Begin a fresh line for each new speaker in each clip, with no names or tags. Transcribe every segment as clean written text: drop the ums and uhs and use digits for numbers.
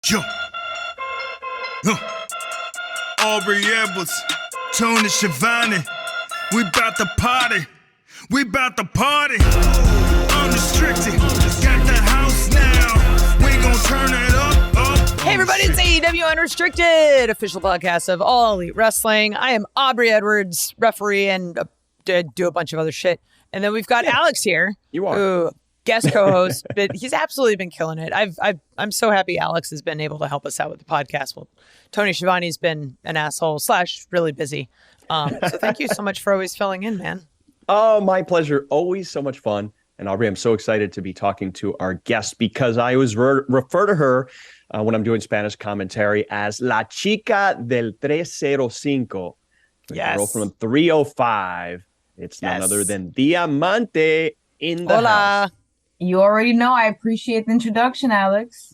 Yo. Aubrey Edwards, Tony Schiavone. We bout to party. We bout to party. Unrestricted. Got the house now. We gon' turn it up.
Hey everybody, it's AEW Unrestricted, official podcast of All Elite Wrestling. I am Aubrey Edwards, referee, and do a bunch of other shit. And then we've got Alex here.
You are.
Who, guest co-host, but he's absolutely been killing it. I'm so happy Alex has been able to help us out with the podcast. Well, Tony Schiavone's been an asshole / really busy. So thank you so much for always filling in, man.
Oh, my pleasure. Always so much fun. And Aubrey, I'm so excited to be talking to our guest because I always refer to her when I'm doing Spanish commentary as La Chica del 305.
Yes.
Girl from 305. It's none other than Diamante in the
Hola.
house.
You already know I appreciate the introduction, Alex.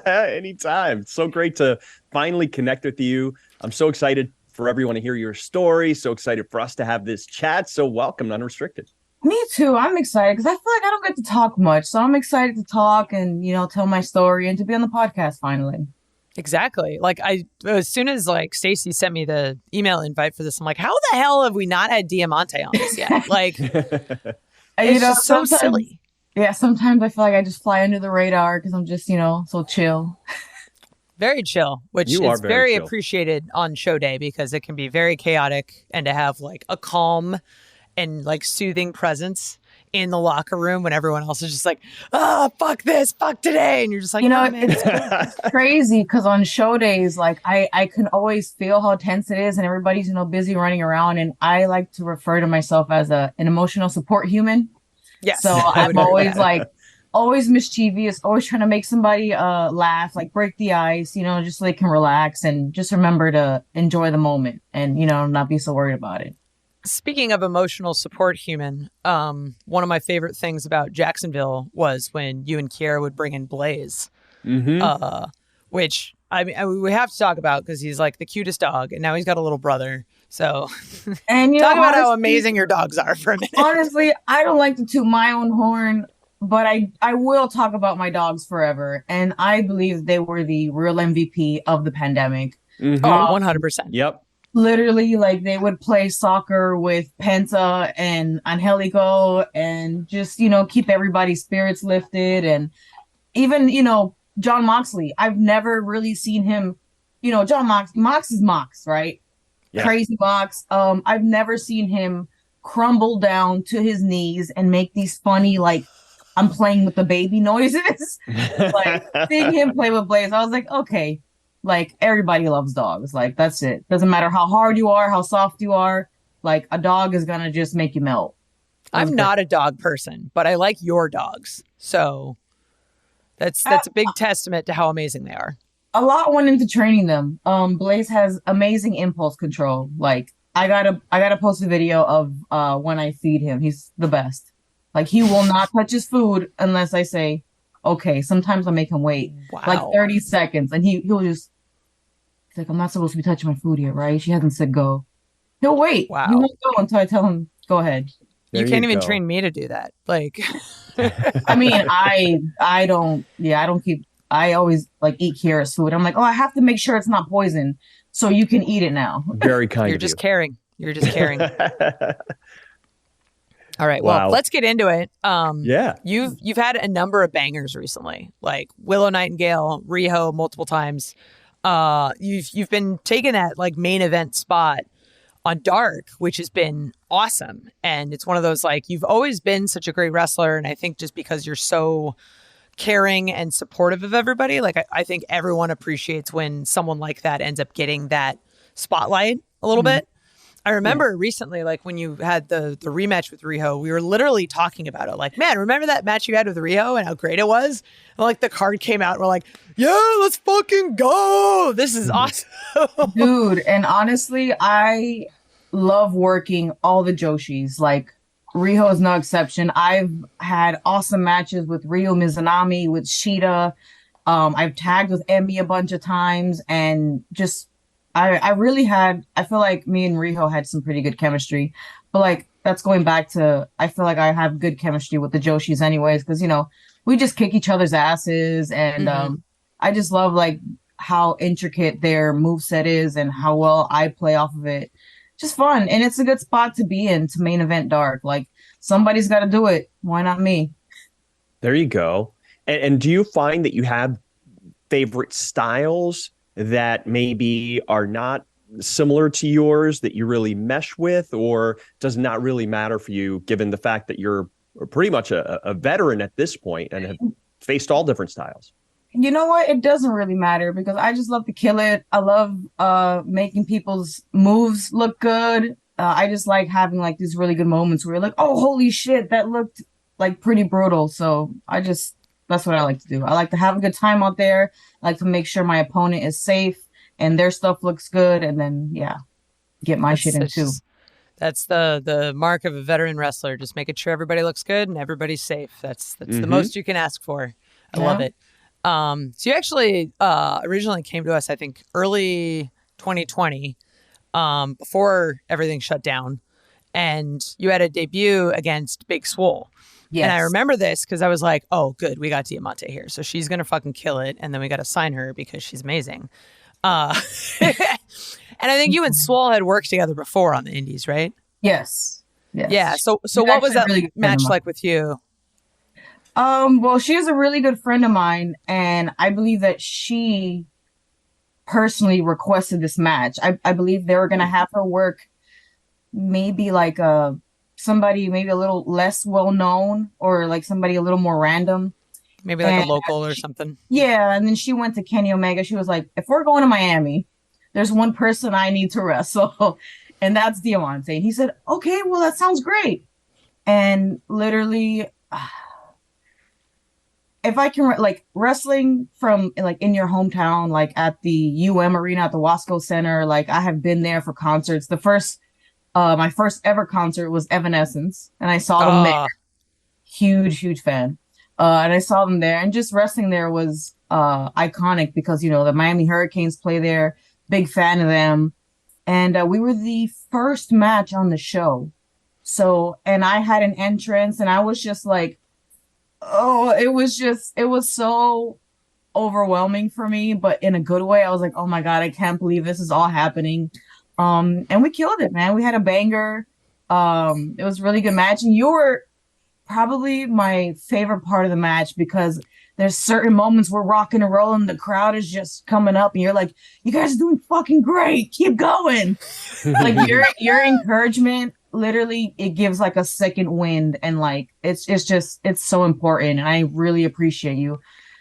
Anytime. It's so great to finally connect with you. I'm so excited for everyone to hear your story. So excited for us to have this chat. So welcome to Unrestricted.
Me too. I'm excited because I feel like I don't get to talk much. So I'm excited to talk and, tell my story and to be on the podcast finally.
Exactly. Like as soon as Stacy sent me the email invite for this, I'm like, how the hell have we not had Diamante on this yet? Like, it's just so silly.
Yeah, sometimes I feel like I just fly under the radar because I'm just, so chill.
Very chill, which
You
is
are very chill.
Appreciated on show day because it can be very chaotic, and to have a calm and soothing presence in the locker room when everyone else is just like, fuck this, fuck today. And you're just like, man.
It's crazy because on show days, I can always feel how tense it is and everybody's, busy running around. And I like to refer to myself as an emotional support human.
Yes.
So I'm always always mischievous, always trying to make somebody laugh, break the ice, just so they can relax and just remember to enjoy the moment and, not be so worried about it.
Speaking of emotional support human, one of my favorite things about Jacksonville was when you and Kiera would bring in Blaze, which we have to talk about because he's the cutest dog, and now he's got a little brother. So,
and
talk about how amazing your dogs are for a minute.
Honestly, I don't like to toot my own horn, but I will talk about my dogs forever, and I believe they were the real MVP of the pandemic.
Mm-hmm.
100%.
Yep.
Literally, they would play soccer with Penta and Angelico and just, keep everybody's spirits lifted. And even, John Moxley, I've never really seen him, John Mox is Mox, right? Yeah. Crazy Mox. I've never seen him crumble down to his knees and make these funny, I'm playing with the baby noises. Seeing him play with Blaze, I was like, okay. Everybody loves dogs. That's it. Doesn't matter how hard you are, how soft you are. A dog is gonna just make you melt.
I'm not a dog person, but I like your dogs. So that's a big testament to how amazing they are.
A lot went into training them. Blaze has amazing impulse control. I gotta post a video of when I feed him. He's the best. He will not touch his food unless I say, okay. Sometimes I make him wait 30 seconds, and he'll just. He's I'm not supposed to be touching my food yet, right? She hasn't said go. He'll wait.
Wow.
He won't go until I tell him, go ahead.
You can't even train me to do that.
I mean, I don't keep, I always eat Kiera's food. I'm I have to make sure it's not poison so you can eat it now.
Very kind
You're
of
just
you.
caring. You're just caring. All right. Well, let's get into it.
Yeah.
You've had a number of bangers recently, Willow Nightingale, Riho multiple times. You've been taking that main event spot on Dark, which has been awesome. And it's one of those you've always been such a great wrestler. And I think just because you're so caring and supportive of everybody, I think everyone appreciates when someone like that ends up getting that spotlight a little bit. I remember recently, when you had the rematch with Riho, we were literally talking about it. Man, remember that match you had with Riho and how great it was? And the card came out and we're like, yeah, let's fucking go. This is awesome.
Dude, and honestly, I love working all the Joshis. Riho is no exception. I've had awesome matches with Ryo Mizunami, with Shida. I've tagged with Emmy a bunch of times, and just I feel like me and Riho had some pretty good chemistry, but that's going back to, I feel like I have good chemistry with the Joshis anyways, because, we just kick each other's asses, and I just love like how intricate their moveset is and how well I play off of it. Just fun. And it's a good spot to be in to main event Dark. Like somebody's got to do it. Why not me?
There you go. And do you find that you have favorite styles that maybe are not similar to yours that you really mesh with, or does not really matter for you given the fact that you're pretty much a veteran at this point and have faced all different styles?
You know what? It doesn't really matter because I just love to kill it. I love making people's moves look good. I just like having like these really good moments where you're like, oh, holy shit, that looked like pretty brutal. So that's what I like to do. I like to have a good time out there. I like to make sure my opponent is safe and their stuff looks good. And then, yeah, get my shit in too.
That's the mark of a veteran wrestler. Just making sure everybody looks good and everybody's safe. That's the most you can ask for. I love it. So you actually originally came to us, I think, early 2020, before everything shut down, and you had a debut against Big Swole. Yes. And I remember this because I was like, oh, good, we got Diamante here. So she's going to fucking kill it, and then we got to sign her because she's amazing. And I think you and Swole had worked together before on the indies, right?
Yes.
Yeah, so what was that really match like with you?
Well, she is a really good friend of mine, and I believe that she personally requested this match. I believe they were gonna have her work maybe like somebody maybe a little less well known or like somebody a little more random.
Maybe like a local or something.
Yeah, and then she went to Kenny Omega. She was like, if we're going to Miami, there's one person I need to wrestle, and that's Diamante. And he said, okay, well, that sounds great. And literally, if I can, like, wrestling from, like, in your hometown, like, at the Arena, at the Wasco Center, like, I have been there for concerts. My first ever concert was Evanescence, and I saw them there. Huge fan. And I saw them there, and just wrestling there was iconic because, the Miami Hurricanes play there. Big fan of them. And we were the first match on the show. So, and I had an entrance, and I was just like, oh, it was so overwhelming for me, but in a good way. I was like, oh my God, I can't believe this is all happening. And we killed it, man. We had a banger. It was a really good match. And you were probably my favorite part of the match because there's certain moments we're rocking and rolling. The crowd is just coming up and you're like, you guys are doing fucking great. Keep going. Like your encouragement, literally, it gives like a second wind, and like it's so important, and I really appreciate you.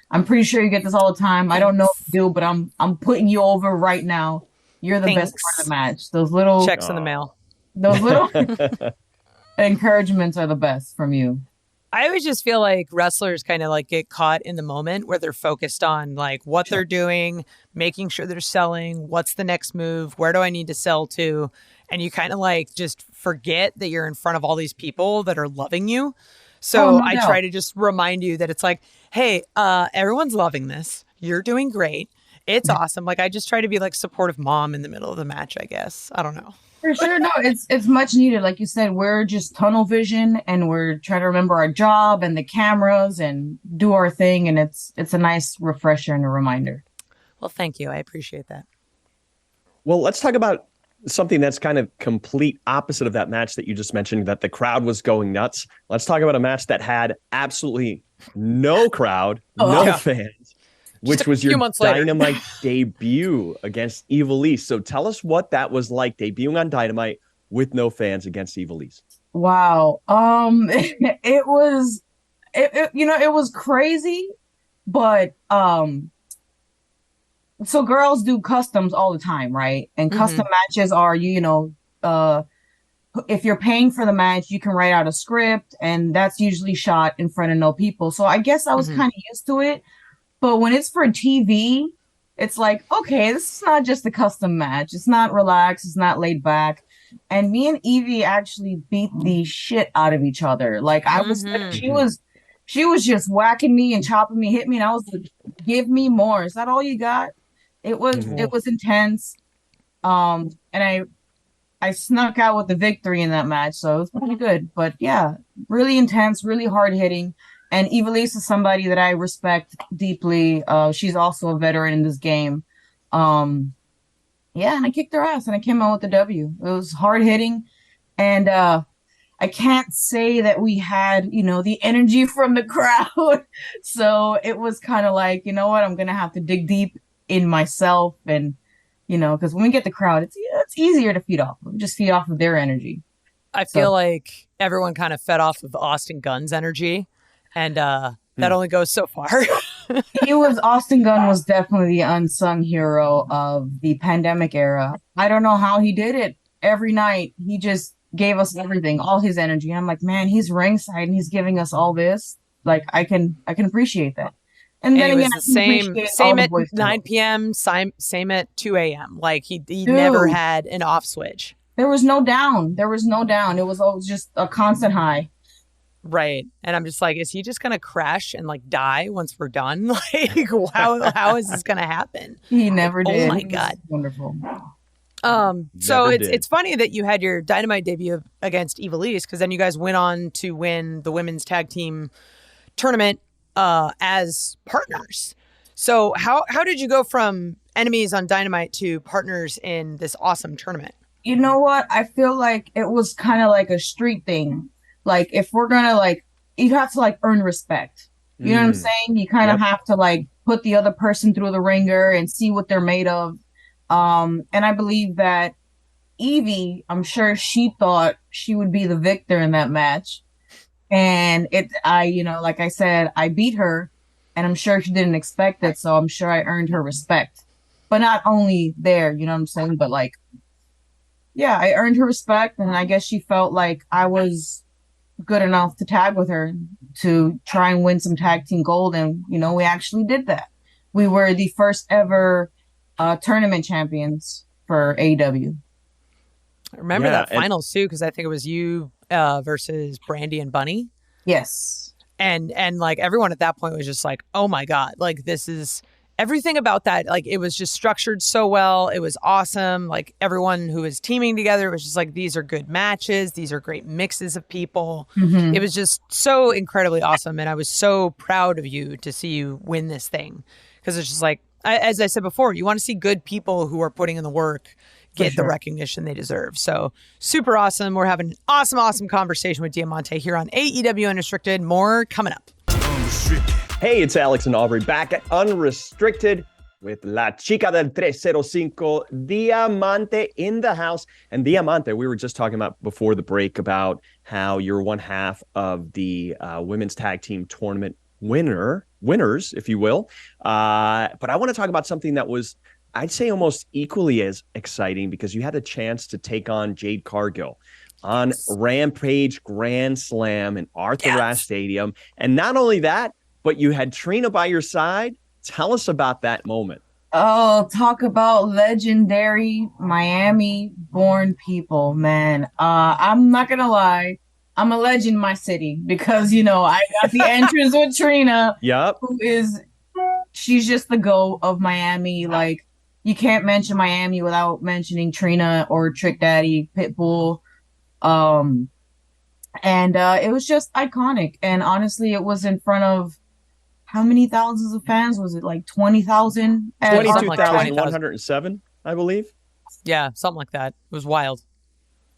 I'm pretty sure you get this all the time. I don't know if you do, but I'm putting you over right now. You're the best part of the match. Those little
checks in the mail.
Those little encouragements are the best from you.
I always just feel like wrestlers kind of like get caught in the moment where they're focused on like what they're doing, making sure they're selling, what's the next move, where do I need to sell to? And you kind of like just forget that you're in front of all these people that are loving you. So I try to just remind you that it's like, hey, everyone's loving this. You're doing great. It's awesome. Like I just try to be like supportive mom in the middle of the match, I guess. I don't know.
For sure. No, it's much needed. Like you said, we're just tunnel vision and we're trying to remember our job and the cameras and do our thing. And it's a nice refresher and a reminder.
Well, thank you. I appreciate that.
Well, let's talk about something that's kind of complete opposite of that match that you just mentioned, that the crowd was going nuts. Let's talk about a match that had absolutely no crowd, fans, which was your Dynamite debut against Ivelisse. So tell us what that was like, debuting on Dynamite with no fans against Ivelisse.
Wow. It was crazy, but so girls do customs all the time, right? And custom matches are, if you're paying for the match, you can write out a script, and that's usually shot in front of no people. So I guess I was kind of used to it. But when it's for TV, it's like, okay, this is not just a custom match. It's not relaxed. It's not laid back. And me and Evie actually beat the shit out of each other. Like she was just whacking me and chopping me, hit me, and I was like, give me more. Is that all you got? It was intense. And I snuck out with the victory in that match, so it was pretty good. But yeah, really intense, really hard hitting. And Evilise is somebody that I respect deeply. She's also a veteran in this game. Yeah, and I kicked her ass and I came out with the W. It was hard hitting. And I can't say that we had, the energy from the crowd. So it was kind of like, you know what, I'm going to have to dig deep in myself. And, because when we get the crowd, it's easier to feed off of, just feed off of their energy.
I feel like everyone kind of fed off of Austin Gunn's energy. And that only goes so far.
Austin Gunn was definitely the unsung hero of the pandemic era. I don't know how he did it. Every night, he just gave us everything, all his energy. And I'm like, man, he's ringside and he's giving us all this. Like, I can appreciate that. And then
it
again,
was the same at 9 p.m., same at 2 a.m. Like, he never had an off switch.
There was no down. It was always just a constant high.
Right. And I'm just like, is he just going to crash and like die once we're done? Like, how is this going to happen?
He never did.
Oh my God.
Wonderful.
So it's funny that you had your Dynamite debut against Evilise, because then you guys went on to win the women's tag team tournament as partners. So how did you go from enemies on Dynamite to partners in this awesome tournament?
You know what? I feel like it was kind of like a street thing. Like, if we're gonna, like, you have to, like, earn respect. You know what I'm saying? You kind of have to, like, put the other person through the ringer and see what they're made of. And I believe that Evie, I'm sure she thought she would be the victor in that match. And like I said, I beat her, and I'm sure she didn't expect it. So I'm sure I earned her respect. But not only there, you know what I'm saying? But, like, yeah, I earned her respect, and I guess she felt like I was good enough to tag with her to try and win some tag team gold. And, we actually did that. We were the first ever tournament champions for AEW.
I remember that finals too, because I think it was you versus Brandy and Bunny.
Yes.
And like everyone at that point was just like, oh my God, like this is everything about that. Like it was just structured so well. It was awesome. Like everyone who was teaming together was just like, these are good matches. These are great mixes of people.
Mm-hmm.
It was just so incredibly awesome. And I was so proud of you to see you win this thing. Because it's just like, as I said before, you want to see good people who are putting in the work get the recognition they deserve. So super awesome. We're having an awesome conversation with Diamante here on AEW Unrestricted. More coming up.
Hey, it's Alex and Aubrey back at Unrestricted with La Chica del 305, Diamante in the house. And Diamante, we were just talking about before the break about how you're one half of the women's tag team tournament winners, if you will. But I want to talk about something that was, I'd say, almost equally as exciting, because you had a chance to take on Jade Cargill on Rampage Grand Slam in Arthur Ashe Stadium. And not only that, but you had Trina by your side. Tell us about that moment.
Oh, talk about legendary Miami-born people, man. I'm not gonna lie. I'm a legend in my city because, I got the entrance with Trina.
Yep.
She's just the GOAT of Miami. Like, you can't mention Miami without mentioning Trina or Trick Daddy, Pitbull. And it was just iconic. And honestly, it was in front of how many thousands of fans? Was it like 20,000?
22,107, I believe.
Yeah, something like that. It was wild.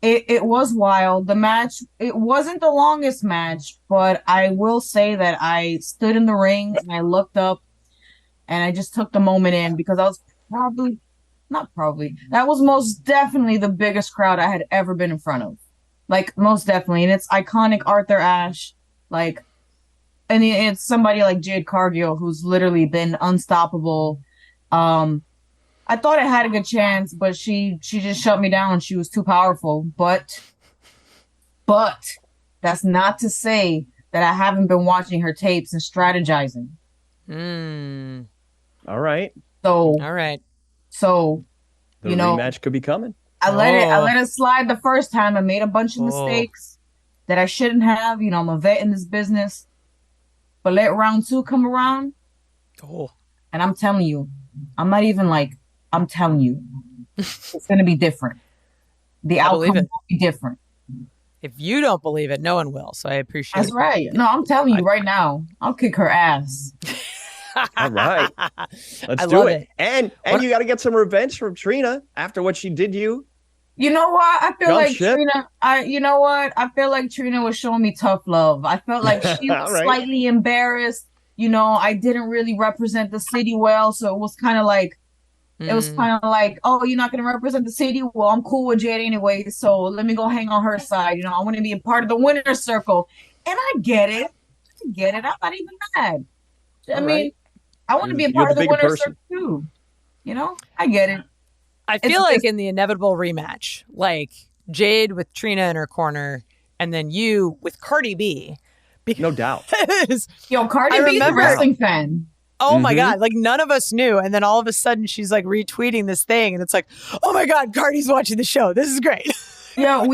It was wild. The match, it wasn't the longest match, but I will say that I stood in the ring and I looked up and I just took the moment in, because I was that was most definitely the biggest crowd I had ever been in front of. Like, most definitely. And it's iconic Arthur Ashe. Like, and it's somebody like Jade Cargill, who's literally been unstoppable. I thought I had a good chance, but she just shut me down. She was too powerful. But that's not to say that I haven't been watching her tapes and strategizing.
All right.
So
the rematch could be coming.
I let it slide the first time. I made a bunch of mistakes that I shouldn't have. I'm a vet in this business. But let round 2 come around. And I'm telling you, I'm telling you, it's going to be different. The outcome will be different.
If you don't believe it, no one will. So I appreciate
That's right. No, I'm telling you right now, I'll kick her ass.
All right. Let's
I
do
love
it.
it.
And you got to get some revenge from Trina after what she did to you.
You know what? I feel
Jump
like
ship.
Trina, you know what? I feel like Trina was showing me tough love. I felt like she
All
was
right.
slightly embarrassed. I didn't really represent the city well, so it was kind of like, oh, you're not going to represent the city? Well, I'm cool with Jade anyway, so let me go hang on her side. I want to be a part of the winner's circle. And I get it. I get it. I'm not even mad. I
All
mean,
right.
I want to be a
You're
part of
the
the
bigger
winner's
person.
circle too. I get it.
I feel like in the inevitable rematch, like Jade with Trina in her corner, and then you with Cardi B.
No doubt.
Yo, Cardi
I
B's a
remember-
wrestling fan.
Oh my God. Like none of us knew. And then all of a sudden she's like retweeting this thing. And it's like, oh my God, Cardi's watching the show. This is great.
Yeah,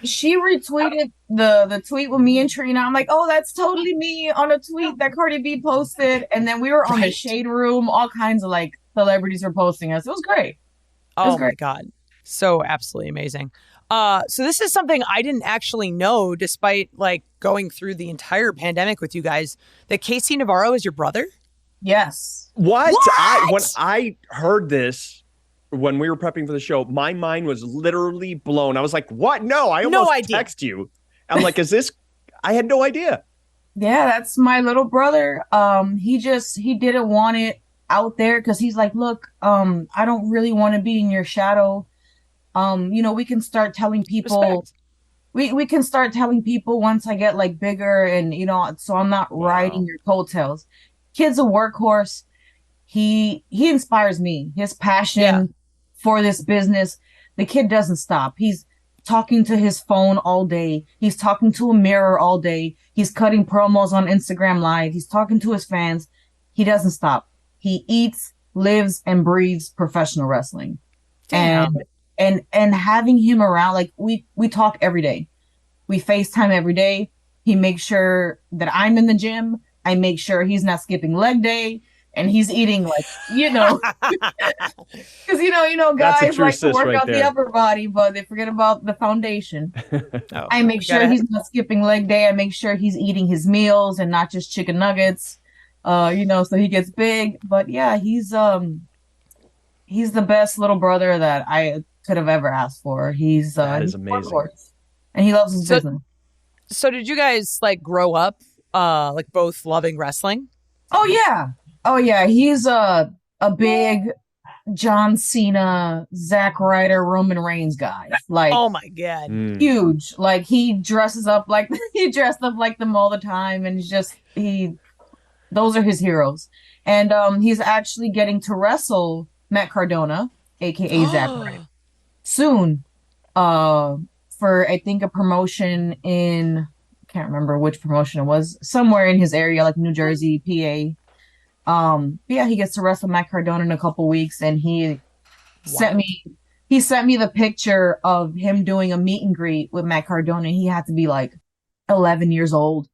she retweeted the tweet with me and Trina. I'm like, oh, that's totally me on a tweet that Cardi B posted. And then we were on the Shade Room. All kinds of like celebrities were posting us. It was great.
Oh my God. So absolutely amazing. So this is something I didn't actually know, despite like going through the entire pandemic with you guys, that Casey Navarro is your brother.
Yes.
What? When I heard this, when we were prepping for the show, my mind was literally blown. I was like, what? No, I almost text you. I'm like, is this? I had no idea.
Yeah, that's my little brother. He didn't want it out there because he's like, look, I don't really want to be in your shadow. We can start telling people.
Respect.
We can start telling people once I get like bigger and so I'm not riding your coattails. Kid's a workhorse. He inspires me. His passion for this business. The kid doesn't stop. He's talking to his phone all day. He's talking to a mirror all day. He's cutting promos on Instagram Live. He's talking to his fans. He doesn't stop. He eats, lives, and breathes professional wrestling.
Damn.
And having him around, like we talk every day. We FaceTime every day. He makes sure that I'm in the gym. I make sure he's not skipping leg day and he's eating like, because, guys like to work out the upper body, but they forget about the foundation. I make sure he's not skipping leg day. I make sure he's eating his meals and not just chicken nuggets, so he gets big. But yeah, he's the best little brother that I could have ever asked for. He's
amazing.
And he loves his business.
So did you guys like grow up like both loving wrestling?
Oh yeah. He's a big John Cena, Zack Ryder, Roman Reigns guy. Like,
oh my God,
huge. Like he dresses up like he dressed up like them all the time, and those are his heroes. And he's actually getting to wrestle Matt Cardona, aka Zack Ryder, soon. For I think a promotion in. Can't remember which promotion it was, somewhere in his area, like New Jersey, PA. Yeah, he gets to wrestle Matt Cardona in a couple weeks, and he sent me the picture of him doing a meet and greet with Matt Cardona. He had to be like 11 years old,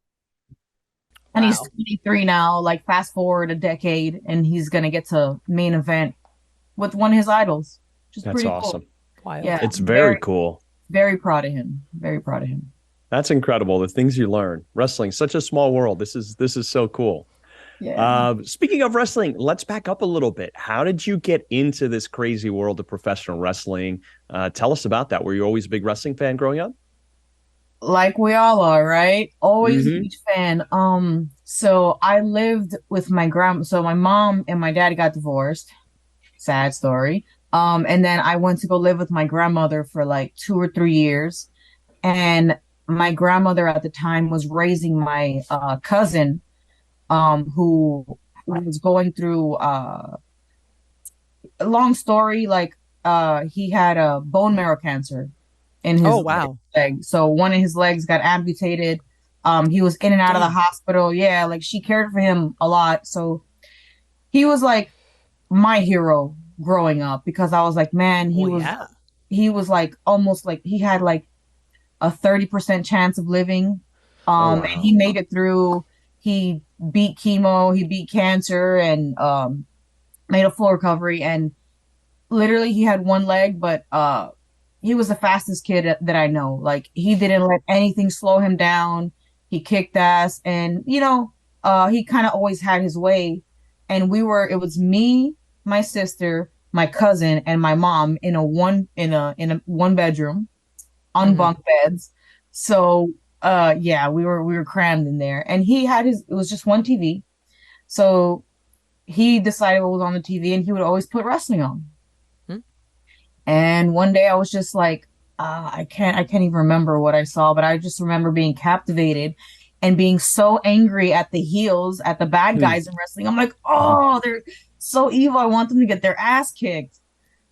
and he's 23 now. Like fast forward a decade, and he's gonna get to main event with one of his idols.
That's pretty awesome.
Cool.
Yeah,
it's very cool.
Very proud of him. Very proud of him.
That's incredible. The things you learn. Wrestling, such a small world. This is so cool.
Yeah.
Speaking of wrestling, let's back up a little bit. How did you get into this crazy world of professional wrestling? Tell us about that. Were you always a big wrestling fan growing up?
Like we all are, right? Always a huge fan. So I lived with my grandma. So my mom and my dad got divorced. Sad story. And then I went to go live with my grandmother for like 2 or 3 years. And my grandmother at the time was raising my cousin, who was going through a long story. Like he had a bone marrow cancer in his leg. So one of his legs got amputated. He was in and out of the hospital. Yeah, like she cared for him a lot. So he was like my hero growing up, because I was like, man, he was like almost like he had like a 30% chance of living. And he made it through. He beat chemo, he beat cancer, and made a full recovery. And literally he had one leg, but he was the fastest kid that I know. Like he didn't let anything slow him down. He kicked ass, and he kind of always had his way. And it was me, my sister, my cousin, and my mom in a one bedroom on
Mhm.
bunk beds. So yeah, we were crammed in there. And it was just one TV. So he decided what was on the TV, and he would always put wrestling on.
Hmm.
And one day I was just like, I can't even remember what I saw, but I just remember being captivated and being so angry at the heels, at the bad
Hmm.
guys in wrestling. I'm like, oh, they're so evil. I want them to get their ass kicked.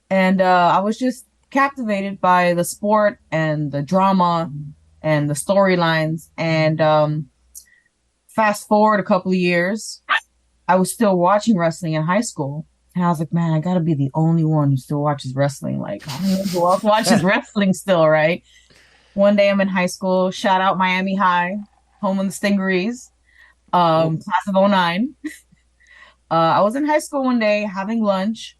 And I was just captivated by the sport and the drama and the storylines. And fast forward a couple of years, I was still watching wrestling in high school. And I was like, man, I gotta be the only one who still watches wrestling. Like, I don't know who else watches wrestling still, right? One day I'm in high school. Shout out Miami High, home of the Stingarees,
Cool.
class of '09. I was in high school one day having lunch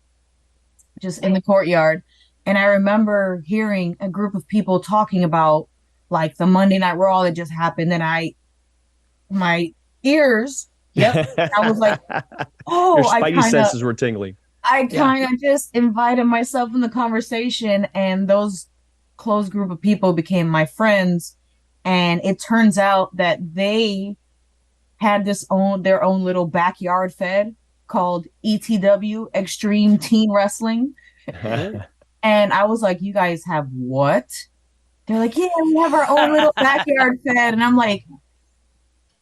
just in the courtyard. And I remember hearing a group of people talking about like the Monday Night Raw that just happened. And my ears, yep. I was like,
Your
oh,
spidey senses were tingling.
I
Yeah.
kind of just invited myself in the conversation, and those close group of people became my friends. And it turns out that they had their own little backyard fed called ETW, Extreme Teen Wrestling.
Ooh.
And I was like, you guys have what? They're like, yeah, we have our own little backyard fed. And I'm like,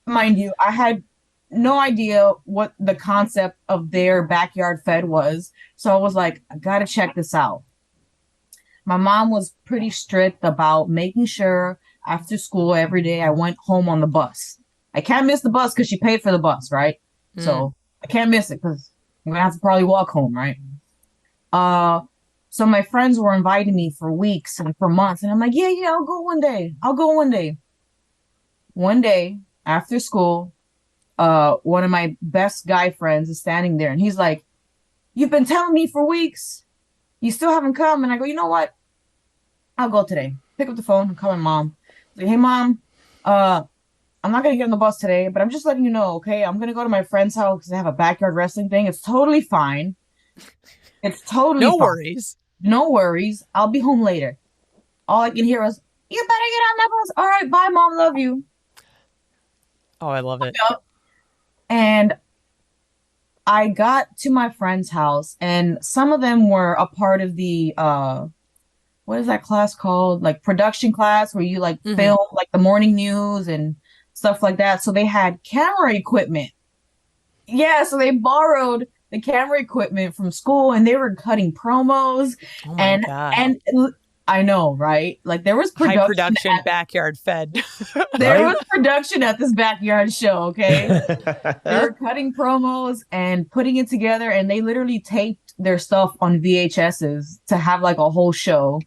mind you, I had no idea what the concept of their backyard fed was. So I was like, I gotta check this out. My mom was pretty strict about making sure after school every day I went home on the bus. I can't miss the bus because she paid for the bus, right? So I can't miss it because I'm gonna have to probably walk home, right? Uh, so my friends were inviting me for weeks and for months, and I'm like, yeah, yeah, I'll go one day. I'll go one day. One day after school, one of my best guy friends is standing there, and he's like, "You've been telling me for weeks, you still haven't come." And I go, "You know what? I'll go today." Pick up the phone and call my mom. Like, hey, mom, I'm not gonna get on the bus today, but I'm just letting you know, okay? I'm gonna go to my friend's house because they have a backyard wrestling thing. It's totally fine. It's totally
No
fine.
worries.
No worries. I'll be home later. All I can hear is, "You better get on that bus." All right, bye, mom. Love you.
Oh, I love it.
And I got to my friend's house, and some of them were a part of the what is that class called? Like production class where you like
Mhm.
film like the morning news and stuff like that. So they had camera equipment. Yeah, so they borrowed the camera equipment from school, and they were cutting promos.
Oh my
and
God.
and I know, right? Like there was
High
production
production backyard fed.
there
Right?
was production at this backyard show, okay? They were cutting promos and putting it together, and they literally taped their stuff on VHSs to have like a whole show.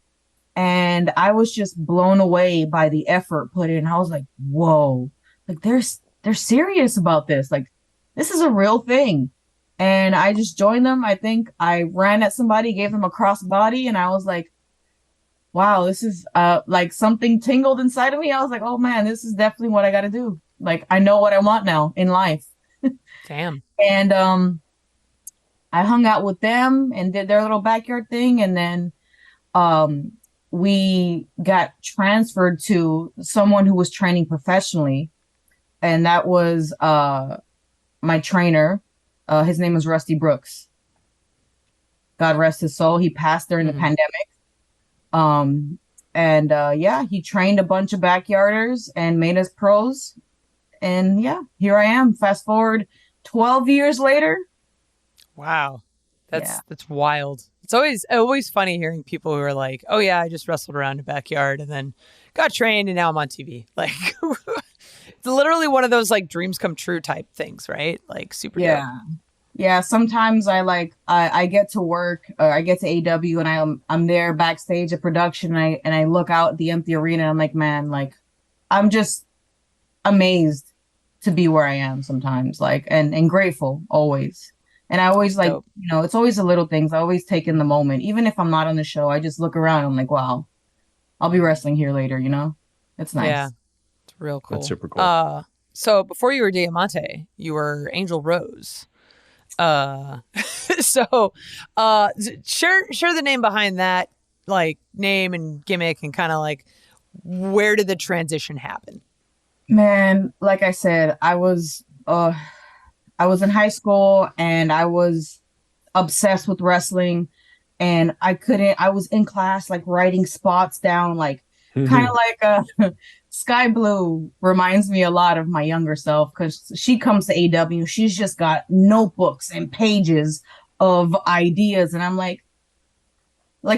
And I was just blown away by the effort put in. I was like, whoa, like they're serious about this. Like this is a real thing. And I just joined them. I think I ran at somebody, gave them a crossbody, and I was like, wow, this is like something tingled inside of me. I was like, oh man, this is definitely what I got to do. Like I know what I want now in life.
Damn.
And I hung out with them and did their little backyard thing, and then um we got transferred to someone who was training professionally, and that was my trainer. His name was Rusty Brooks. God rest his soul. He passed during the
Mhm.
pandemic. And yeah, he trained a bunch of backyarders and made us pros. And yeah, here I am. Fast forward 12 years later.
Wow. That's
Yeah.
that's wild. It's always funny hearing people who are like, "Oh yeah, I just wrestled around a backyard and then got trained and now I'm on TV." Like it's literally one of those like dreams come true type things, right? Like super dope.
Yeah. Yeah, sometimes I get to work, I get to AEW, and I'm there backstage at production, and I look out at the empty arena, and I'm like, man, like I'm just amazed to be where I am sometimes, like and grateful always. And I always like,
Dope.
it's always the little things. I always take in the moment. Even if I'm not on the show, I just look around. I'm like, wow, I'll be wrestling here later, It's
Yeah,
nice.
it's real cool.
That's super cool.
So before you were Diamante, you were Angel Rose. So share the name behind that, like name and gimmick, and kind of like where did the transition happen?
Man, like I said, I was in high school and I was obsessed with wrestling and I was in class like writing spots down like kind of like Sky Blue reminds me a lot of my younger self because she comes to AEW. She's just got notebooks and pages of ideas. And I'm like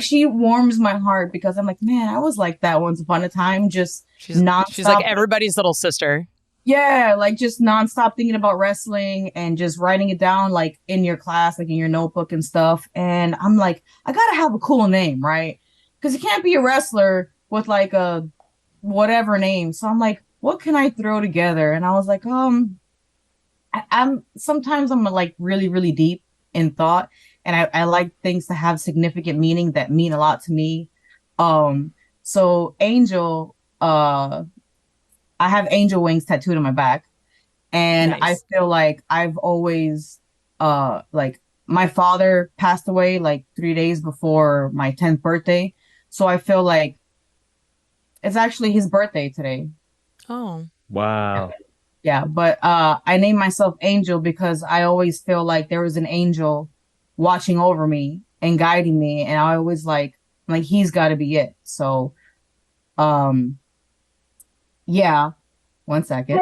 she warms my heart because I'm like, man, I was like that once upon a time, just
She's
nonstop.
like everybody's little sister.
Yeah, like just nonstop thinking about wrestling and just writing it down like in your class, like in your notebook and stuff. And I'm like, I gotta have a cool name, right? Because you can't be a wrestler with like a whatever name. So I'm like, what can I throw together? And I was like, I'm sometimes I'm like really, really deep in thought, and I like things to have significant meaning that mean a lot to me. So Angel, I have angel wings tattooed on my back, and I
Nice.
feel like I've always, like my father passed away like 3 days before my 10th birthday, so I feel like it's actually his birthday today.
Oh,
Wow.
Yeah, but I named myself Angel because I always feel like there was an angel watching over me and guiding me, and I always like he's got to be it. So, um, yeah, one second.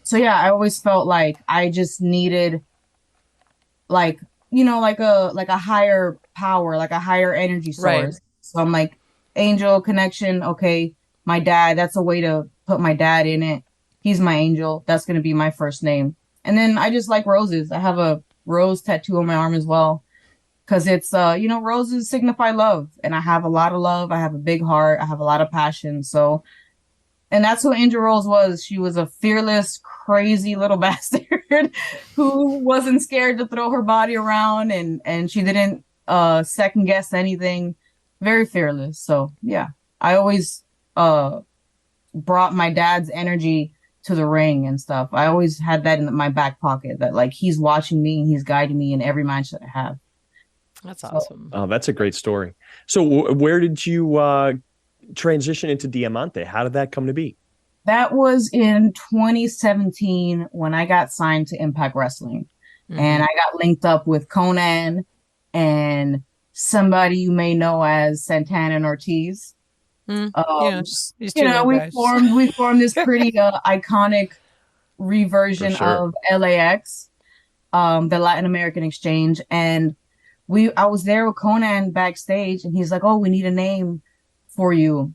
So yeah, I always felt like I just needed like like a higher power, like a higher energy
right.
source. So I'm like angel connection, okay, my dad, that's a way to put my dad in it. He's my angel. That's going to be my first name. And then I just like roses. I have a rose tattoo on my arm as well because it's roses signify love, and I have a lot of love. I have a big heart. I have a lot of passion. So, and that's who Angel Rose was. She was a fearless, crazy little bastard who wasn't scared to throw her body around, and she didn't second guess anything. Very fearless. So yeah, I always brought my dad's energy to the ring and stuff. I always had that in my back pocket that like he's watching me and he's guiding me in every match that I have.
That's
So,
awesome.
Oh, that's a great story. So where did you transition into Diamante? How did that come to be?
that was in 2017 when I got signed to Impact Wrestling. And I got linked up with Conan and somebody you may know as Santana and Ortiz.
Just these two little guys.
We formed this pretty iconic reversion
For sure.
of LAX, the Latin American Exchange, and I was there with Conan backstage, and he's like, "Oh, we need a name for you,"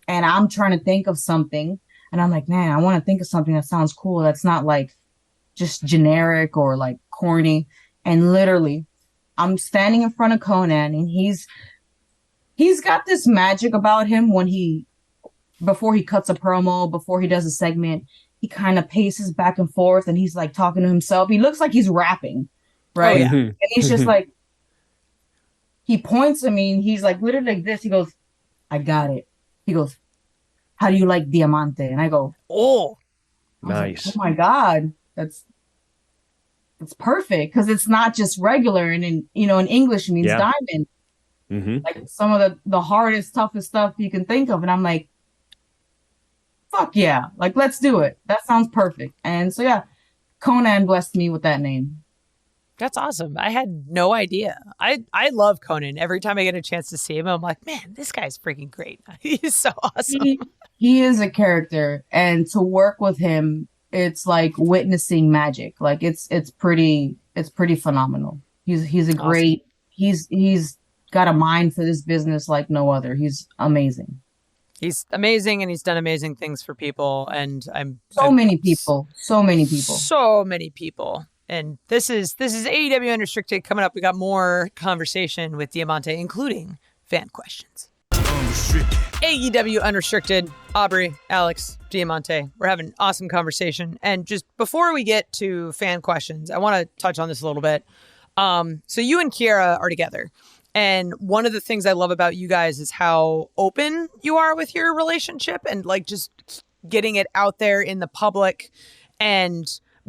and I'm trying to think of something, and I'm like, "Man, I want to think of something that sounds cool. That's not like just generic or like corny." And literally, I'm standing in front of Conan, and he's got this magic about him before he cuts a promo, before he does a segment, he kind of paces back and forth and he's like talking to himself. He looks like he's rapping, right?
Oh, yeah.
And he's just like, he points at me and he's like literally like this. He goes, "I got it." He goes, "How do you like Diamante?" And I go,
Oh,
I was like,
Nice.
"Oh my God, that's perfect." Cause it's not just regular. And in English it means
Yeah.
diamond.
Mm-hmm.
Like some of the hardest, toughest stuff you can think of. And I'm like, fuck yeah, like let's do it. That sounds perfect. And so yeah, Conan blessed me with that name.
that's awesome. I had no idea. I love Conan. Every time I get a chance to see him, I'm like, man, this guy's freaking great. He's so awesome.
He is a character, and to work with him, it's like witnessing magic. Like it's pretty phenomenal. He's a great he's got a mind for this business like no other. He's amazing.
He's amazing, and he's done amazing things for people. And
So many people.
So many people. And this is AEW Unrestricted coming up. We got more conversation with Diamante, including fan questions.
Unrestricted.
AEW Unrestricted, Aubrey, Alex, Diamante. We're having an awesome conversation. And just before we get to fan questions, I want to touch on this a little bit. So you and Kiera are together. And one of the things I love about you guys is how open you are with your relationship and like just getting it out there in the public and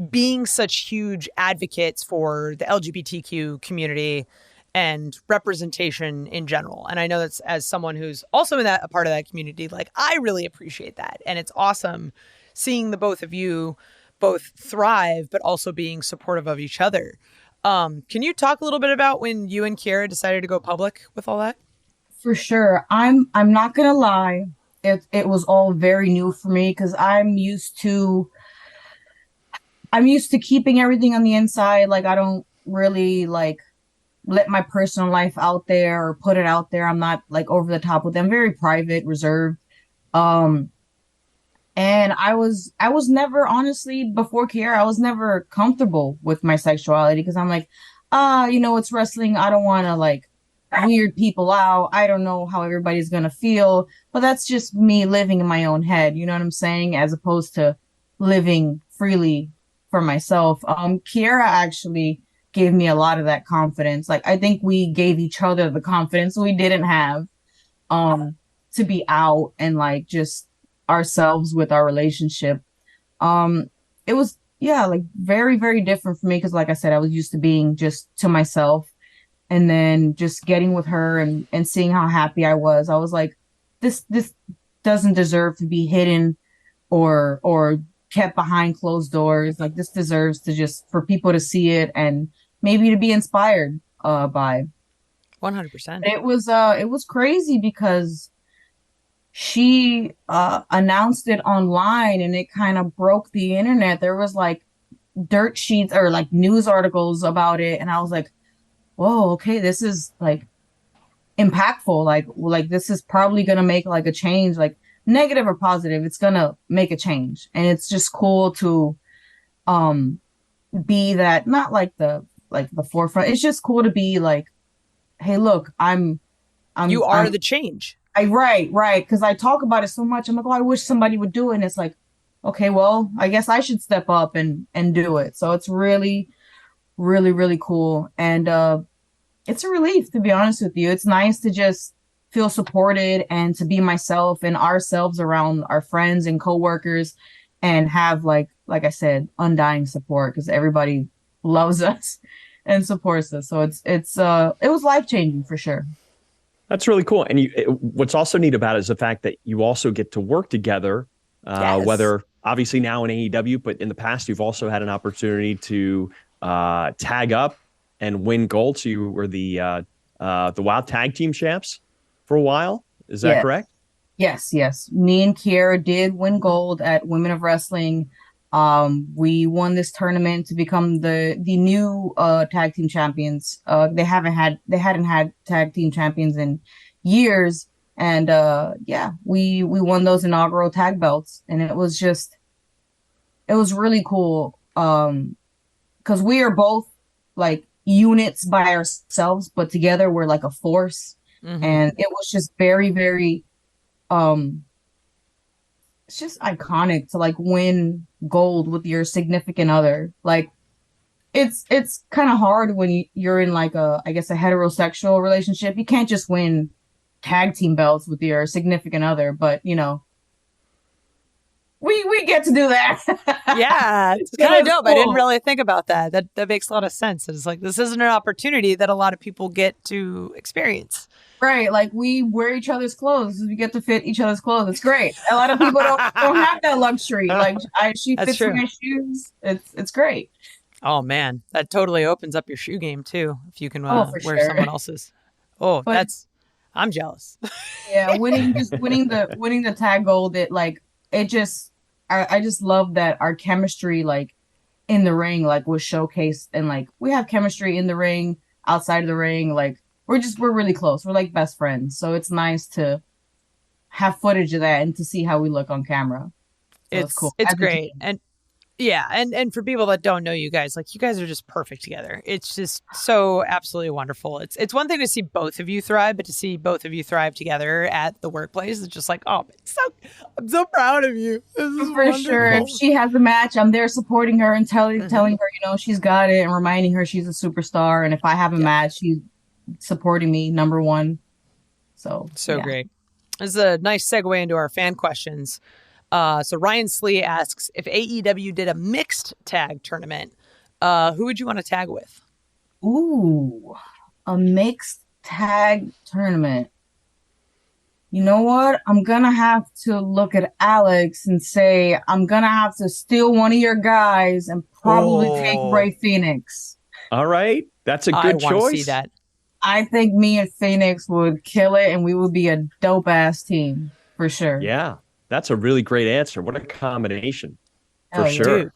being such huge advocates for the LGBTQ community and representation in general. And I know that's as someone who's also in that a part of that community, like I really appreciate that. And it's awesome seeing the both of you both thrive, but also being supportive of each other. Can you talk a little bit about when you and Kiera decided to go public with all that?
For sure. I'm not gonna lie. It was all very new for me because I'm used to keeping everything on the inside. Like I don't really like let my personal life out there or put it out there. I'm not like over the top with them. Very private, reserved. And I was never, honestly, before Kiera, I was never comfortable with my sexuality because I'm like, it's wrestling. I don't want to like weird people out. I don't know how everybody's going to feel, but that's just me living in my own head. You know what I'm saying? As opposed to living freely for myself. Kiera actually gave me a lot of that confidence. Like, I think we gave each other the confidence we didn't have, to be out and like just ourselves with our relationship. It was, like very, very different for me. Cause like I said, I was used to being just to myself and then just getting with her and seeing how happy I was like, this doesn't deserve to be hidden or kept behind closed doors. Like this deserves to just for people to see it and maybe to be inspired by.
100%.
It was crazy because she announced it online and it kind of broke the internet. There was like dirt sheets or like news articles about it, and I was like, whoa, okay, this is like impactful. Like this is probably gonna make like a change, like negative or positive, it's gonna make a change. And it's just cool to be that, not like the forefront. It's just cool to be like, hey, look, I'm
the change.
Right. Because I talk about it so much. I'm like, oh, I wish somebody would do it. And it's like, okay, well, I guess I should step up and do it. So it's really, really, really cool. And it's a relief, to be honest with you. It's nice to just feel supported and to be myself and ourselves around our friends and coworkers and have like I said, undying support because everybody loves us and supports us. So it was life-changing for sure.
That's really cool. And what's also neat about it is the fact that you also get to work together,
Yes.
whether obviously now in AEW, but in the past, you've also had an opportunity to tag up and win gold. So you were the Wild Tag Team champs for a while. Is that correct?
Yes. Me and Kiera did win gold at Women of Wrestling. We won this tournament to become the new tag team champions. They hadn't had tag team champions in years, and we won those inaugural tag belts, and it was really cool. Because we are both like units by ourselves, but together we're like a force, and it was just very, very it's just iconic to like win gold with your significant other. Like it's kind of hard when you're in like a heterosexual relationship. You can't just win tag team belts with your significant other, but we get to do that.
Yeah, it's kind of dope. Cool. I didn't really think about that. That makes a lot of sense. It's like this isn't an opportunity that a lot of people get to experience.
Right, like we wear each other's clothes. We get to fit each other's clothes. It's great. A lot of people don't have that luxury. Like she fits my shoes. It's great.
Oh man, that totally opens up your shoe game too. If you can wear someone else's. Oh, I'm jealous.
Yeah, winning the tag gold. I just love that our chemistry like in the ring like was showcased, and like we have chemistry in the ring, outside of the ring, like. We're really close. We're like best friends. So it's nice to have footage of that and to see how we look on camera. So
it's cool. It's great. And Yeah, and for people that don't know you guys, like you guys are just perfect together. It's just so absolutely wonderful. It's one thing to see both of you thrive, but to see both of you thrive together at the workplace, it's just like, oh, I'm so proud of you. This is
For
wonderful.
sure. If she has a match, I'm there supporting her and telling her, she's got it, and reminding her she's a superstar. And if I have a match, she's supporting me, number one. So
great. This is a nice segue into our fan questions. So Ryan Slee asks, if AEW did a mixed tag tournament, who would you want to tag with?
Ooh, a mixed tag tournament. You know what? I'm going to have to look at Alex and say, I'm going to have to steal one of your guys and probably take Ray Phoenix.
All right. That's a good choice.
I want to see that.
I think me and Phoenix would kill it, and we would be a dope-ass team, for sure.
Yeah. That's a really great answer. What a combination. For sure.
Dude.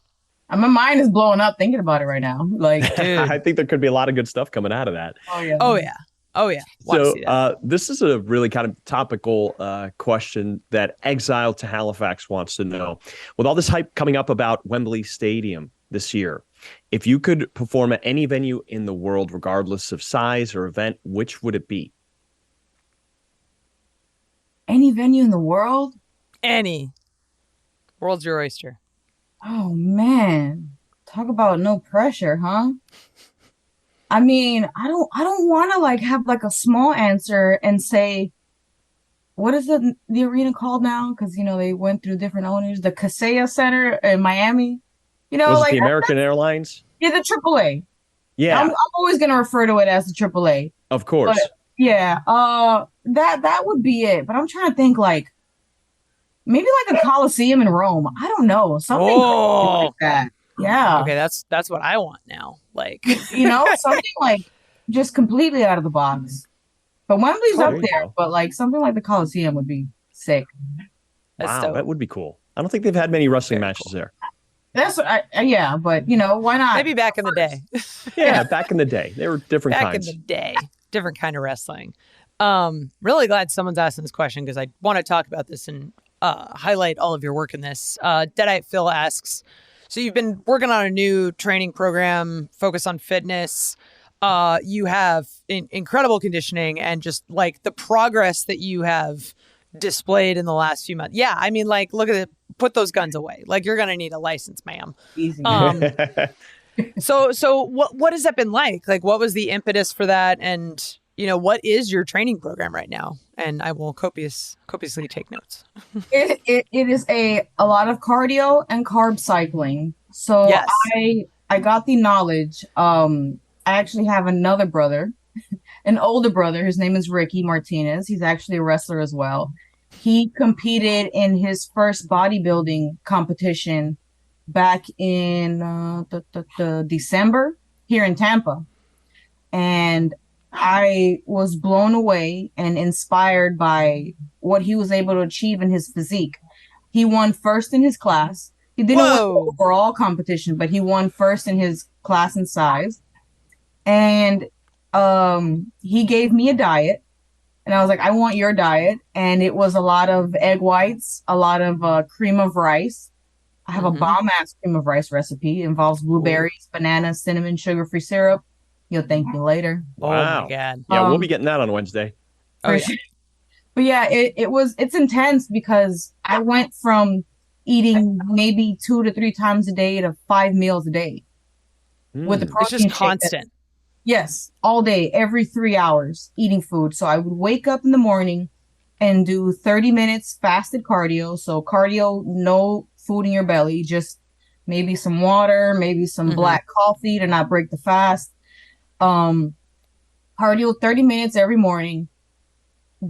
My mind is blowing up thinking about it right now. Like,
dude.
I think there could be a lot of good stuff coming out of that.
Oh, yeah.
Oh, yeah.
So this is a really kind of topical question that Exile to Halifax wants to know. With all this hype coming up about Wembley Stadium this year, if you could perform at any venue in the world, regardless of size or event, which would it be?
Any venue in the world?
Any. World's your oyster.
Oh, man. Talk about no pressure, huh? I mean, I don't want to like have like a small answer and say, what is the arena called now? Because they went through different owners. The Kaseya Center in Miami.
Was it the American Airlines?
Yeah, the AAA.
Yeah,
I'm always gonna refer to it as the AAA.
Of course.
But, yeah. That would be it. But I'm trying to think like maybe like a Coliseum in Rome. I don't know, something like that. Yeah.
Okay, that's what I want now. Like,
something like just completely out of the box. But Wembley's up there, but like something like the Coliseum would be sick.
Wow, that would be cool. I don't think they've had many wrestling matches there.
That's yeah, but why not?
Maybe back in the day.
Yeah, back in the day. They were different kinds.
Back in the day. Different kind of wrestling. Really glad someone's asking this question because I want to talk about this and highlight all of your work in this. Deadite Phil asks, so you've been working on a new training program focused on fitness. You have incredible conditioning and just like the progress that you have displayed in the last few months. Yeah, I mean, like, look at it. Put those guns away. Like, you're going to need a license, ma'am.
Easy.
So what has that been like? Like, what was the impetus for that? And, what is your training program right now? And I will copiously take notes.
It is a lot of cardio and carb cycling. So
yes.
I got the knowledge. I actually have another brother, an older brother. His name is Ricky Martinez. He's actually a wrestler as well. He competed in his first bodybuilding competition back in December here in Tampa. And I was blown away and inspired by what he was able to achieve in his physique. He won first in his class. He didn't win the overall competition, but he won first in his class and size. And he gave me a diet. And I was like, I want your diet. And it was a lot of egg whites, a lot of cream of rice. I have a bomb-ass cream of rice recipe. It involves blueberries, bananas, cinnamon, sugar-free syrup. You'll thank me later.
Wow.
Oh, my God.
Yeah, we'll be getting that on Wednesday.
Oh, yeah.
But yeah, it's intense because I went from eating maybe 2 to 3 times a day to 5 meals a day. With the protein
it's just constant.
Yes, all day, every 3 hours, eating food. So I would wake up in the morning and do 30 minutes fasted cardio. So cardio, no food in your belly, just maybe some water, maybe some black coffee to not break the fast. Cardio 30 minutes every morning.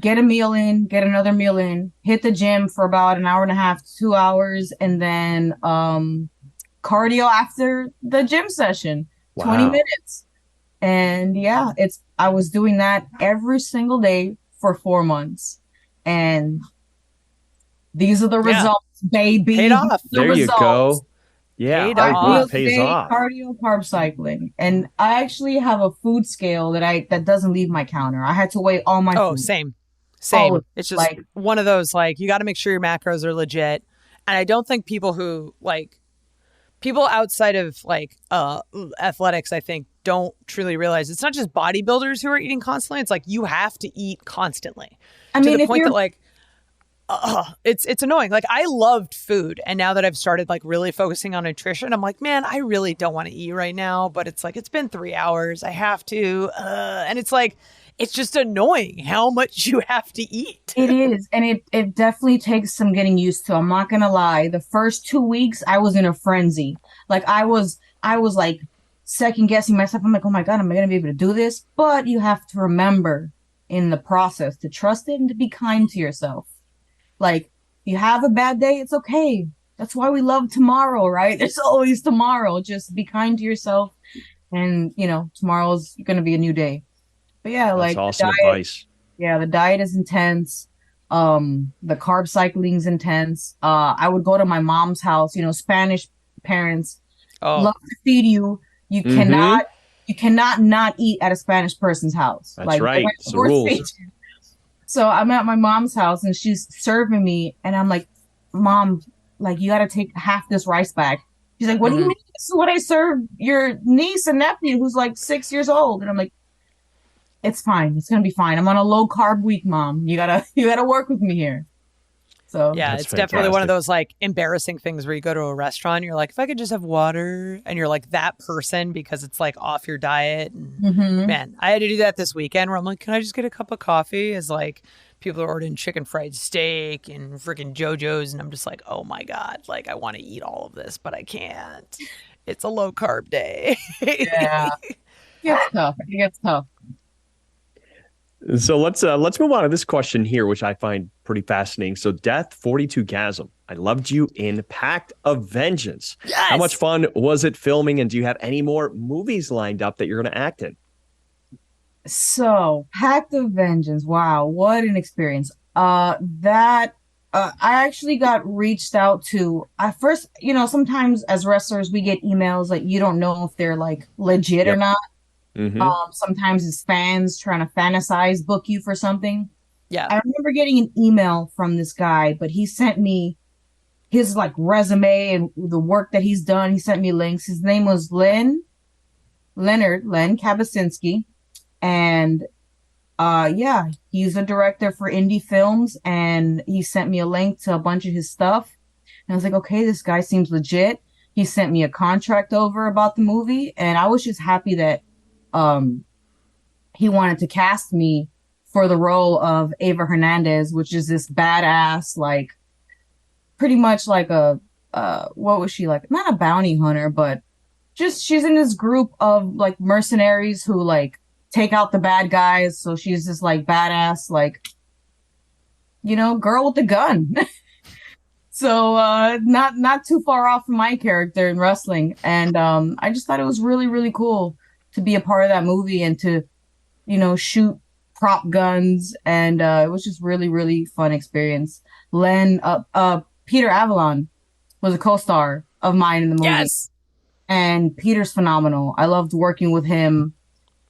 Get a meal in, get another meal in, hit the gym for about an hour and a half to 2 hours, and then cardio after the gym session, 20 minutes. And yeah, I was doing that every single day for 4 months. And these are the results, baby.
Paid off.
There you go. Yeah, it pays off.
Cardio, carb cycling. And I actually have a food scale that doesn't leave my counter. I had to weigh all my food.
Oh, same. It's just like one of those, like, you got to make sure your macros are legit. And I don't think people who like people outside of like athletics, I think, don't truly realize it's not just bodybuilders who are eating constantly. It's like you have to eat constantly.
I
To
mean,
the
if
point
you're
that like it's annoying. Like I loved food, and now that I've started like really focusing on nutrition, I'm like, man, I really don't want to eat right now. But it's like it's been 3 hours. I have to, and it's like it's just annoying how much you have to eat.
it is, and it definitely takes some getting used to. I'm not gonna lie. The first 2 weeks, I was in a frenzy. Like I was like second guessing myself. I'm like, oh my God, am I gonna be able to do this? But you have to remember in the process to trust it and to be kind to yourself. Like, you have a bad day, it's okay. That's why we love tomorrow, right? There's always tomorrow. Just be kind to yourself, and tomorrow's gonna be a new day. But yeah,
That's
like
awesome advice.
yeah, the diet is intense. The carb cycling is intense. I would go to my mom's house. Spanish parents
Oh,
love to feed you. You
Mhm.
cannot not eat at a Spanish person's house.
That's
Like
right. It's the rules.
so I'm at my mom's house and she's serving me, and I'm like, Mom, like you got to take half this rice back. She's like, what do you
Mhm.
mean? This is what I served your niece and nephew who's like 6 years old. And I'm like, it's fine. It's gonna be fine. I'm on a low carb week, Mom. You gotta work with me here. So
yeah,
That's
it's definitely one of
fantastic.
those like embarrassing things where you go to a restaurant, you're like, if I could just have water, and you're like that person because it's like off your diet. And
mhm.
man, I had to do that this weekend where I'm like, can I just get a cup of coffee? As like people are ordering chicken fried steak and freaking JoJo's, and I'm just like, oh my God, like I want to eat all of this, but I can't. It's a low carb day.
Yeah, it gets tough. It gets tough.
So let's move on to this question here, which I find pretty fascinating. So, Death 42 Gasm. I loved you in Pact of Vengeance.
Yes!
How much fun was it filming, and do you have any more movies lined up that you're going to act in?
So, Pact of Vengeance. Wow, what an experience. That I actually got reached out to. At first, sometimes as wrestlers we get emails like you don't know if they're like legit or
Yep.
not.
Mm-hmm.
Sometimes it's fans trying to fantasize book you for something.
Yeah.
I remember getting an email from this guy, but he sent me his like resume and the work that he's done. He sent me links. His name was Len Kabasinski. And yeah, he's a director for indie films, and he sent me a link to a bunch of his stuff. And I was like, okay, this guy seems legit. He sent me a contract over about the movie, and I was just happy that he wanted to cast me for the role of Ava Hernandez, which is this badass, like pretty much like a what was she like? Not a bounty hunter, but just she's in this group of like mercenaries who like take out the bad guys. So she's this like badass, like girl with the gun. So not too far off from my character in wrestling. And I just thought it was really, really cool to be a part of that movie and to, shoot prop guns. And it was just really, really fun experience. Peter Avalon was a co-star of mine in the movie.
Yes.
And Peter's phenomenal. I loved working with him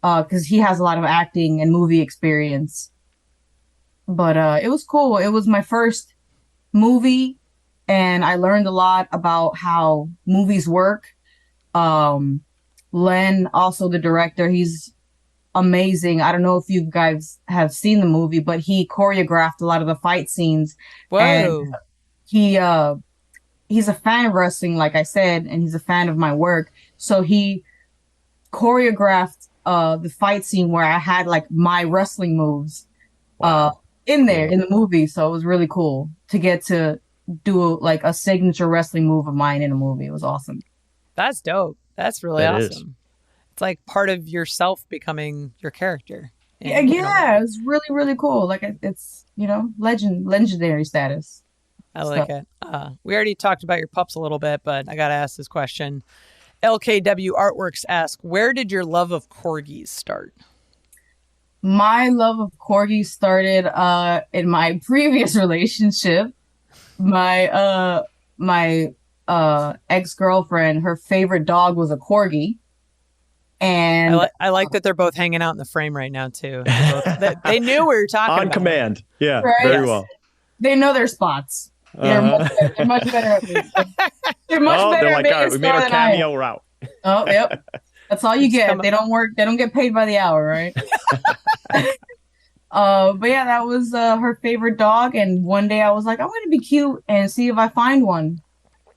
because he has a lot of acting and movie experience. But it was cool. It was my first movie, and I learned a lot about how movies work. Len, also the director, he's amazing. I don't know if you guys have seen the movie, but he choreographed a lot of the fight scenes.
Whoa.
And he's a fan of wrestling, like I said, and he's a fan of my work. So he choreographed the fight scene where I had like my wrestling moves in there in the movie. So it was really cool to get to do like a signature wrestling move of mine in a movie. It was awesome.
That's dope. That's really
It
awesome.
is.
It's like part of yourself becoming your character.
Yeah, it's really, really cool. Like it's, legendary status.
I like it. We already talked about your pups a little bit, but I got to ask this question. LKW Artworks asks, where did your love of corgis start?
My love of corgis started in my previous relationship. My ex-girlfriend, her favorite dog was a corgi. And
I like that they're both hanging out in the frame right now too. They knew we were talking
On
about
command. Yeah,
Right.
very
Yes.
well.
they know their spots. They're much better. They're much better at me. They're much better
they're
at
like,
being
all right,
a
we made
star
our
than I am.
cameo, we're out.
Oh, yep. That's all you get.
come
They don't work. They don't get paid by the hour, right? But yeah, that was her favorite dog. And one day I was like, I'm going to be cute and see if I find one.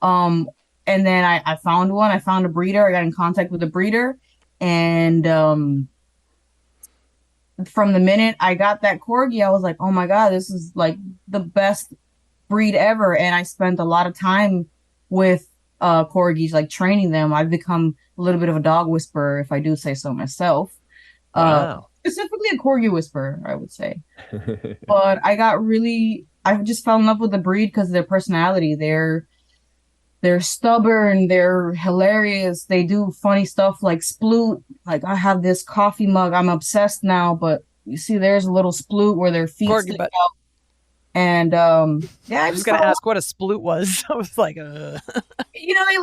And then I found one. I found a breeder. I got in contact with a breeder. And from the minute I got that corgi, I was like, oh my God, this is like the best breed ever. And I spent a lot of time with corgis, like training them. I've become a little bit of a dog whisperer, if I do say so myself.
Wow.
Specifically a corgi whisperer, I would say. But I just fell in love with the breed because of their personality. They're stubborn, they're hilarious, they do funny stuff like sploot. Like I have this coffee mug, I'm obsessed now, but you see there's a little sploot where their feet
Corgi
stick
butt.
out. And yeah,
I was gonna ask what a sploot was. I was like,
you know, they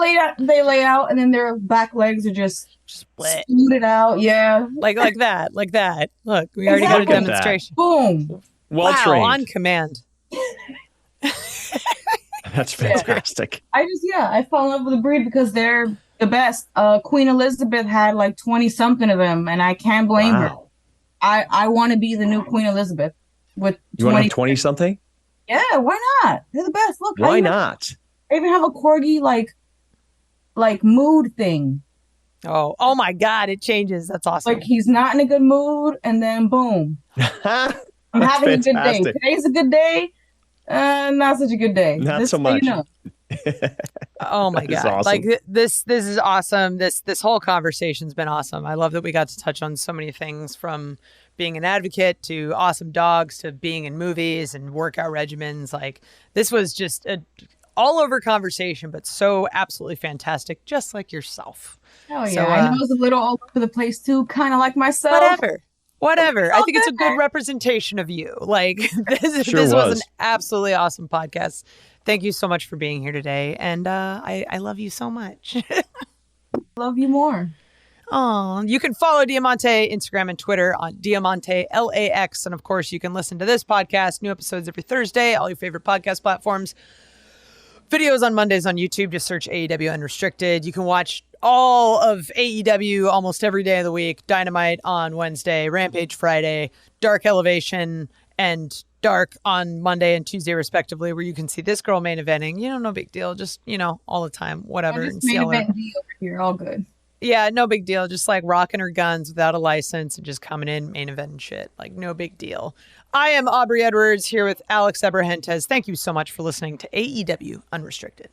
lay out and then their back legs are just
split.
spluted out. Yeah.
Like that. Look, we already got a
Exactly.
demonstration.
Boom.
Well
wow,
trained.
on command.
That's fantastic.
I fell in love with the breed because they're the best. Queen Elizabeth had like 20 something of them, and I can't blame her. I want to be the new Queen Elizabeth with
You want to have 20 something?
Yeah, why not? They're the best. Look,
Why not?
I even have a corgi like mood thing.
Oh my God, it changes. That's awesome.
Like he's not in a good mood, and then boom, I'm having a good day. Today's a good day. Not such a good day.
Not so much.
Oh my God.
Awesome.
Like this is awesome. This whole conversation's been awesome. I love that we got to touch on so many things, from being an advocate to awesome dogs to being in movies and workout regimens. Like this was just a all over conversation, but so absolutely fantastic, just like yourself.
Oh yeah.
So,
I know it was a little all over the place too, kind of like myself.
Whatever. I think it's a good representation of you. Like this was an absolutely awesome podcast. Thank you so much for being here today. And I love you so much.
Love you more.
Oh, you can follow Diamante Instagram and Twitter on Diamante LAX. And of course, you can listen to this podcast, new episodes every Thursday, all your favorite podcast platforms. Videos on Mondays on YouTube. Just search AEW Unrestricted. You can watch all of AEW almost every day of the week. Dynamite on Wednesday, Rampage Friday, Dark Elevation, and Dark on Monday and Tuesday, respectively, where you can see this girl main eventing. No big deal. Just, all the time, whatever.
I just main event D over here. All good.
Yeah, no big deal. Just like rocking her guns without a license and just coming in main event and shit. Like no big deal. I am Aubrey Edwards here with Alex Abrahentes. Thank you so much for listening to AEW Unrestricted.